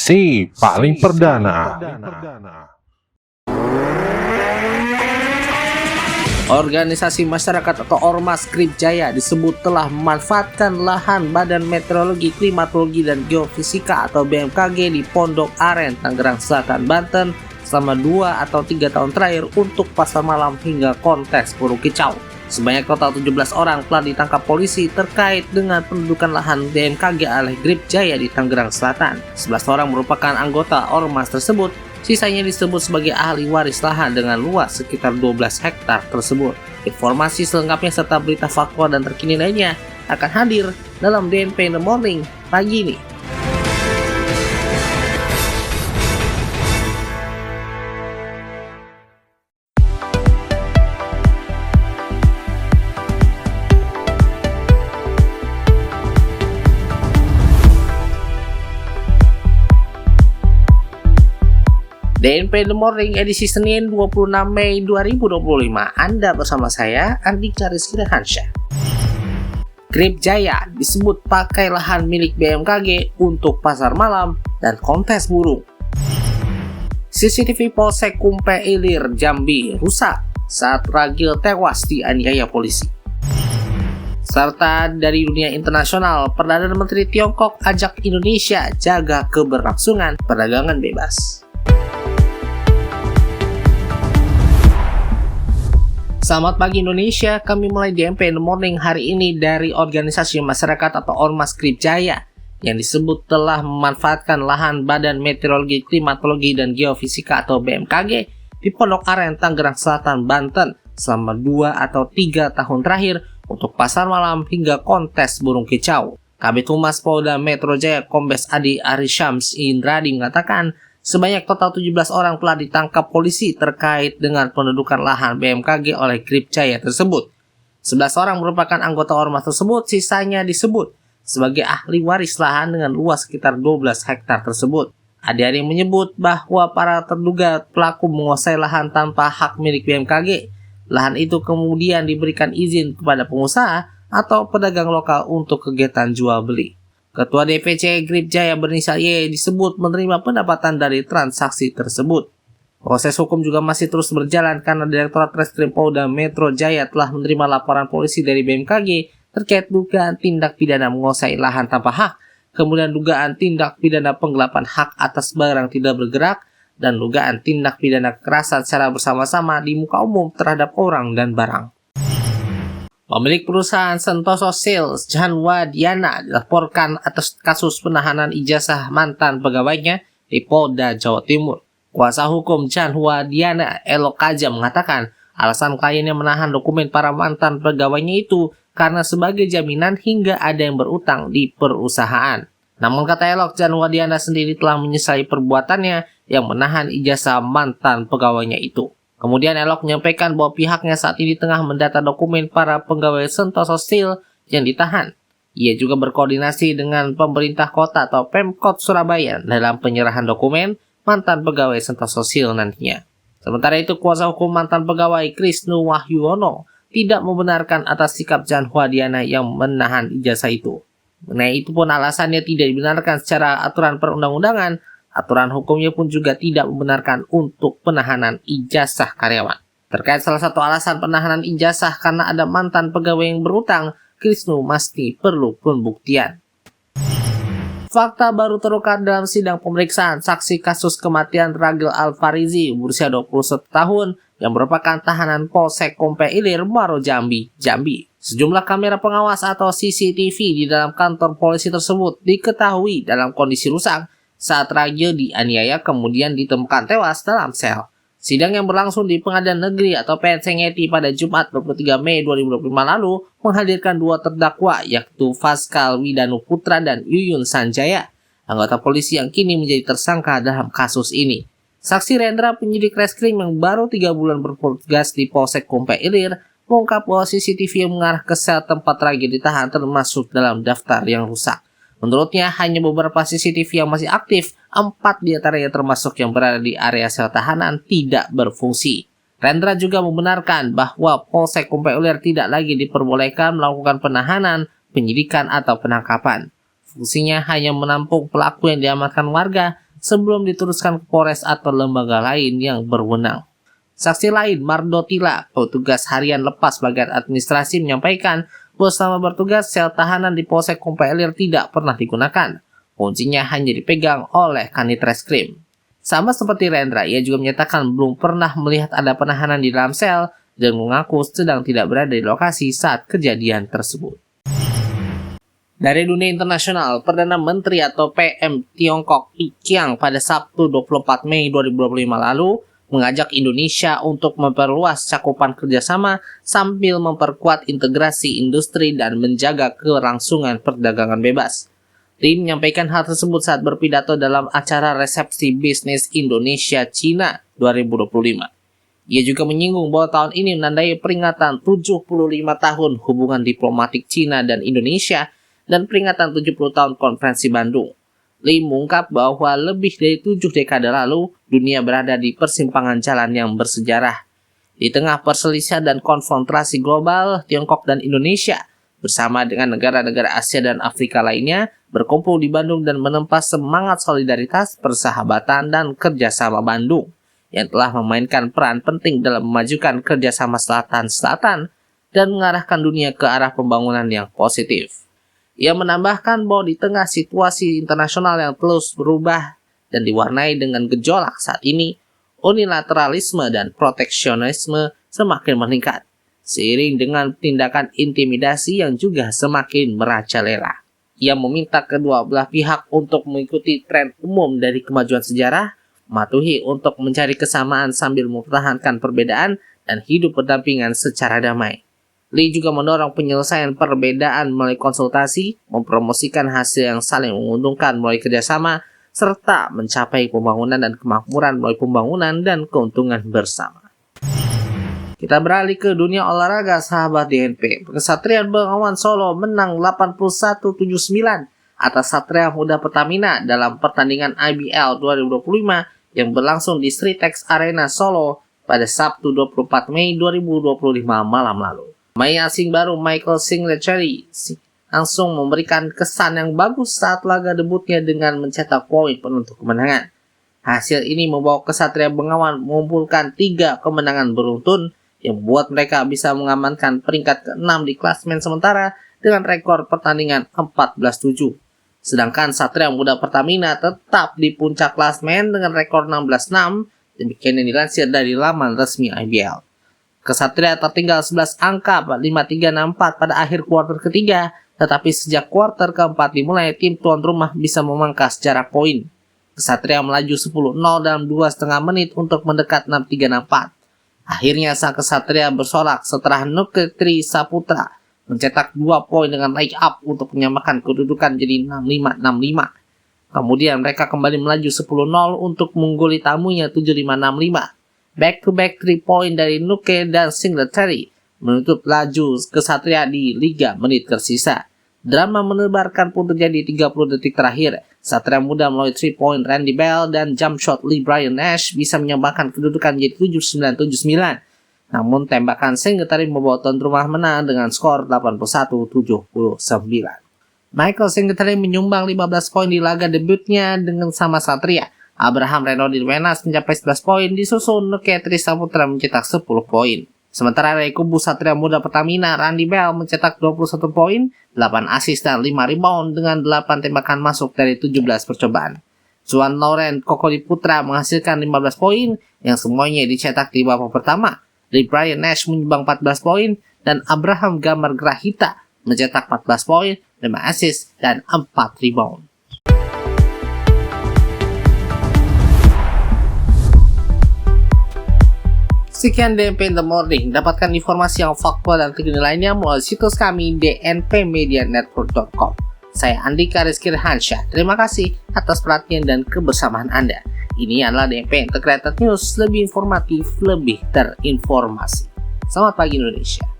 Si paling perdana. Organisasi masyarakat atau Ormas Grip Jaya disebut telah memanfaatkan lahan Badan Meteorologi, Klimatologi, dan Geofisika atau BMKG di Pondok Aren, Tangerang Selatan, Banten selama 2 atau 3 tahun terakhir untuk pasar malam hingga kontes burung kicau. Sebanyak total 17 orang telah ditangkap polisi terkait dengan pendudukan lahan BMKG oleh Grip Jaya di Tangerang Selatan. 11 orang merupakan anggota ormas tersebut, sisanya disebut sebagai ahli waris lahan dengan luas sekitar 12 hektar tersebut. Informasi selengkapnya serta berita faktual dan terkini lainnya akan hadir dalam DNP in the Morning pagi ini. DNP in the Morning edisi Senin 26 Mei 2025. Anda bersama saya, Andika Rizky Hansyah. Grip Jaya disebut pakai lahan milik BMKG untuk pasar malam dan kontes burung. CCTV Polsek Kumpe Ilir, Jambi rusak saat ragil tewas dianiaya polisi. Serta dari dunia internasional, Perdana Menteri Tiongkok ajak Indonesia jaga keberlangsungan perdagangan bebas. Selamat pagi Indonesia, kami mulai DNP in the Morning hari ini dari organisasi masyarakat atau Ormas Grip Jaya yang disebut telah memanfaatkan lahan Badan Meteorologi, Klimatologi, dan Geofisika atau BMKG di Pondok Aren, Tangerang Selatan, Banten selama 2 atau 3 tahun terakhir untuk pasar malam hingga kontes burung kicau. Kabid Humas Polda Metro Jaya Kombes Adi Arisyams Indradi mengatakan sebanyak total 17 orang telah ditangkap polisi terkait dengan pendudukan lahan BMKG oleh Grip Jaya tersebut. 11 orang merupakan anggota ormas tersebut, sisanya disebut sebagai ahli waris lahan dengan luas sekitar 12 hektar tersebut. Adi menyebut bahwa para terduga pelaku menguasai lahan tanpa hak milik BMKG. Lahan itu kemudian diberikan izin kepada pengusaha atau pedagang lokal untuk kegiatan jual beli. Ketua DPC Grip Jaya berinisial Y disebut menerima pendapatan dari transaksi tersebut. Proses hukum juga masih terus berjalan karena Direktorat Reskrim Polda Metro Jaya telah menerima laporan polisi dari BMKG terkait dugaan tindak pidana menguasai lahan tanpa hak, kemudian dugaan tindak pidana penggelapan hak atas barang tidak bergerak, dan dugaan tindak pidana kekerasan secara bersama-sama di muka umum terhadap orang dan barang. Pemilik perusahaan Sentosa Sales, Janwa Diana, dilaporkan atas kasus penahanan ijazah mantan pegawainya di Polda Jawa Timur. Kuasa hukum Janwa Diana, Elok Kaja, mengatakan alasan kliennya menahan dokumen para mantan pegawainya itu karena sebagai jaminan hingga ada yang berutang di perusahaan. Namun kata Elok, Janwa Diana sendiri telah menyesali perbuatannya yang menahan ijazah mantan pegawainya itu. Kemudian Elok menyampaikan bahwa pihaknya saat ini tengah mendata dokumen para pegawai Sentosa Steel yang ditahan. Ia juga berkoordinasi dengan pemerintah kota atau Pemkot Surabaya dalam penyerahan dokumen mantan pegawai Sentosa Steel nantinya. Sementara itu, kuasa hukum mantan pegawai Krisnu Wahyuwono tidak membenarkan atas sikap Janwa Diana yang menahan ijazah itu. Mengenai itu pun alasannya tidak dibenarkan secara aturan perundang-undangan. Aturan hukumnya pun juga tidak membenarkan untuk penahanan ijazah karyawan. Terkait salah satu alasan penahanan ijazah karena ada mantan pegawai yang berutang, Krisnu masih perlu pembuktian. Fakta baru terungkap dalam sidang pemeriksaan saksi kasus kematian Ragil Alfarizi berusia 21 tahun yang merupakan tahanan Polsek Kumpe Ilir, Muaro Jambi. Sejumlah kamera pengawas atau CCTV di dalam kantor polisi tersebut diketahui dalam kondisi rusak saat Ragil dianiaya kemudian ditemukan tewas dalam sel. Sidang yang berlangsung di Pengadilan Negeri atau PN Sengeti pada Jumat 23 Mei 2025 lalu menghadirkan 2 terdakwa yaitu Faskal Widanu Putra dan Yuyun Sanjaya, anggota polisi yang kini menjadi tersangka dalam kasus ini. Saksi Rendra, penyidik reskrim yang baru 3 bulan bertugas di Polsek Kumpe Ilir, mengungkap bahwa CCTV yang mengarah ke sel tempat Ragil ditahan termasuk dalam daftar yang rusak. Menurutnya, hanya beberapa CCTV yang masih aktif, 4 diantaranya termasuk yang berada di area sel tahanan tidak berfungsi. Rendra juga membenarkan bahwa Polsek Kumpe Ilir tidak lagi diperbolehkan melakukan penahanan, penyidikan, atau penangkapan. Fungsinya hanya menampung pelaku yang diamankan warga sebelum diteruskan ke Polres atau lembaga lain yang berwenang. Saksi lain, Mardo Tila, petugas harian lepas bagian administrasi, menyampaikan bahwa selama bertugas sel tahanan di Polsek Kompai Ilir tidak pernah digunakan. Kuncinya hanya dipegang oleh Kanit Reskrim. Sama seperti Rendra, ia juga menyatakan belum pernah melihat ada penahanan di dalam sel dan mengaku sedang tidak berada di lokasi saat kejadian tersebut. Dari dunia internasional, Perdana Menteri atau PM Tiongkok Li Qiang pada Sabtu 24 Mei 2025 lalu mengajak Indonesia untuk memperluas cakupan kerjasama sambil memperkuat integrasi industri dan menjaga kelangsungan perdagangan bebas. Li menyampaikan hal tersebut saat berpidato dalam acara resepsi bisnis Indonesia-Cina 2025. Ia juga menyinggung bahwa tahun ini menandai peringatan 75 tahun hubungan diplomatik Cina dan Indonesia dan peringatan 70 tahun Konferensi Bandung. Li mengungkap bahwa lebih dari 7 dekade lalu, dunia berada di persimpangan jalan yang bersejarah. Di tengah perselisihan dan konfrontasi global, Tiongkok dan Indonesia bersama dengan negara-negara Asia dan Afrika lainnya berkumpul di Bandung dan menempa semangat solidaritas, persahabatan, dan kerjasama Bandung yang telah memainkan peran penting dalam memajukan kerjasama Selatan-Selatan dan mengarahkan dunia ke arah pembangunan yang positif. Ia menambahkan bahwa di tengah situasi internasional yang terus berubah dan diwarnai dengan gejolak saat ini, unilateralisme dan proteksionisme semakin meningkat, seiring dengan tindakan intimidasi yang juga semakin merajalela. Ia meminta kedua belah pihak untuk mengikuti tren umum dari kemajuan sejarah, mematuhi untuk mencari kesamaan sambil mempertahankan perbedaan dan hidup berdampingan secara damai. Li juga mendorong penyelesaian perbedaan melalui konsultasi, mempromosikan hasil yang saling menguntungkan melalui kerjasama, serta mencapai pembangunan dan kemakmuran melalui pembangunan dan keuntungan bersama. Kita beralih ke dunia olahraga, sahabat DNP. Kesatria Bengawan Solo menang 81-79 atas Satria Muda Pertamina dalam pertandingan IBL 2025 yang berlangsung di Sritex Arena Solo pada Sabtu 24 Mei 2025 malam lalu. Pemain asing baru Michael Singletary langsung memberikan kesan yang bagus saat laga debutnya dengan mencetak poin penentu kemenangan. Hasil ini membawa Kesatria Bengawan mengumpulkan 3 kemenangan beruntun yang membuat mereka bisa mengamankan peringkat ke-6 di klasemen sementara dengan rekor pertandingan 14-7. Sedangkan Satria Muda Pertamina tetap di puncak klasemen dengan rekor 16-6, demikian yang dilansir dari laman resmi IBL. Kesatria tertinggal 11 angka 5-3-6-4 pada akhir kuarter ketiga, tetapi sejak kuarter keempat dimulai, tim tuan rumah bisa memangkas jarak poin. Kesatria melaju 10-0 dalam 2,5 menit untuk mendekat 6-3-6-4. Akhirnya sang Kesatria bersorak setelah Nuketri Saputra mencetak 2 poin dengan layup up untuk menyamakan kedudukan jadi 6-5-6-5. Kemudian mereka kembali melaju 10-0 untuk mengungguli tamunya 7-5-6-5. Back-to-back 3 point dari Nuke dan Singletary menutup laju Kesatria di Liga menit tersisa. Drama menebarkan pun terjadi 30 detik terakhir. Satria Muda melalui 3 point Randy Bell dan jump shot Lee Brian Nash bisa menyamakan kedudukan jadi 79-79. Namun tembakan Singletary membawa tuan rumah menang dengan skor 81-79. Michael Singletary menyumbang 15 poin di laga debutnya dengan sama Satria. Abraham Renodi Wenas mencapai 11 poin, disusul Nuketri Saputra mencetak 10 poin. Sementara dari kubu Satria Muda Pertamina, Randy Bell mencetak 21 poin, 8 assist dan 5 rebound dengan 8 tembakan masuk dari 17 percobaan. Juan Laurent Kokoli Putra menghasilkan 15 poin yang semuanya dicetak di babak pertama. Lee Brian Nash menyumbang 14 poin dan Abraham Gambar Grahita mencetak 14 poin, 5 assist dan 4 rebound. Sekian DNP in the Morning. Dapatkan informasi yang faktual dan terkini lainnya melalui situs kami dnpmedianetwork.com. Saya Andika Rizky Rehansyah. Terima kasih atas perhatian dan kebersamaan Anda. Ini adalah DNP Integrated News, lebih informatif, lebih terinformasi. Selamat pagi Indonesia.